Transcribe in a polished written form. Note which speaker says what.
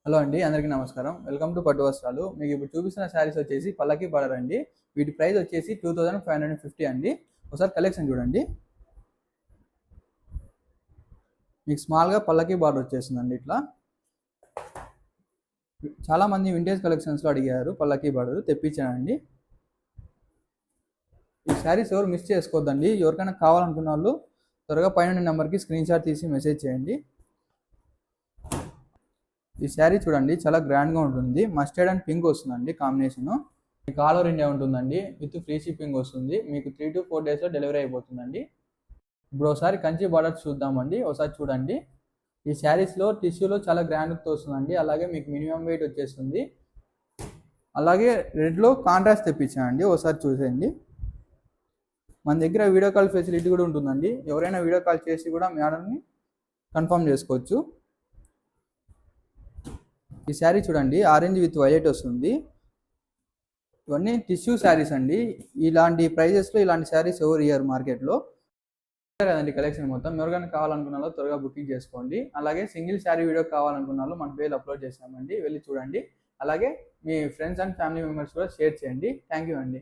Speaker 1: Hello అండి, అందరికీ నమస్కారం. వెల్కమ్ టు పట్టు వస్త్రాలు. మీకు ఇప్పుడు చూపిస్తున్న శారీస్ వచ్చేసి పల్లకి బార్డర్ అండి. వీటి ప్రైస్ వచ్చేసి 2550 అండి. ఒకసారి కలెక్షన్ చూడండి. మీకు స్మాల్గా పల్లకి బార్డర్ వచ్చేసిందండి. ఇట్లా చాలా మంది వింటేజ్ కలెక్షన్స్లో అడిగారు పల్లకి బార్డర్, తెప్పించానండి. ఈ శారీస్ ఎవరు మిస్ చేసుకోవద్దండి. ఎవరికైనా కావాలనుకున్న వాళ్ళు త్వరగా పైన నెంబర్కి స్క్రీన్ షాట్ తీసి మెసేజ్ చేయండి. ఈ శారీ చూడండి, చాలా గ్రాండ్గా ఉంటుంది. మస్టర్డ్ అండ్ పింక్ వస్తుందండి కాంబినేషన్. మీకు ఆల్ ఓవర్ ఇండియా ఉంటుందండి. విత్ ఫ్రీ షిప్పింగ్ వస్తుంది. మీకు 3 to 4 డేస్లో డెలివరీ అయిపోతుందండి. ఇప్పుడు ఒకసారి కంచి బార్డర్స్ చూద్దామండి. ఒకసారి చూడండి. ఈ శారీస్లో టిష్యూలో చాలా గ్రాండ్తో వస్తుందండి. అలాగే మీకు మినిమం వెయిట్ వచ్చేస్తుంది. అలాగే రెడ్లో కాంట్రాస్ట్ తెప్పించానండి. ఒకసారి చూసేయండి. మన దగ్గర వీడియో కాల్ ఫెసిలిటీ కూడా ఉంటుందండి. ఎవరైనా వీడియో కాల్ చేసి కూడా మీ ఆర్డర్ని కన్ఫర్మ్ చేసుకోవచ్చు. ఈ శారీ చూడండి, ఆరెంజ్ విత్ వైలెట్ వస్తుంది. ఇవన్నీ టిష్యూ శారీస్ అండి. ఇలాంటి ప్రైజెస్లో ఇలాంటి శారీస్ ఎవరు ఇయర్ మార్కెట్లో కదండి. కలెక్షన్ మొత్తం ఎవరికైనా కావాలనుకున్నాలో త్వరగా బుకింగ్ చేసుకోండి. అలాగే సింగిల్ శారీ వీడియో కావాలనుకున్నాలో మన పేజ్ అప్లోడ్ చేసామండి, వెళ్ళి చూడండి. అలాగే మీ ఫ్రెండ్స్ అండ్ ఫ్యామిలీ మెంబర్స్ కూడా షేర్ చేయండి. థ్యాంక్ యూ అండి.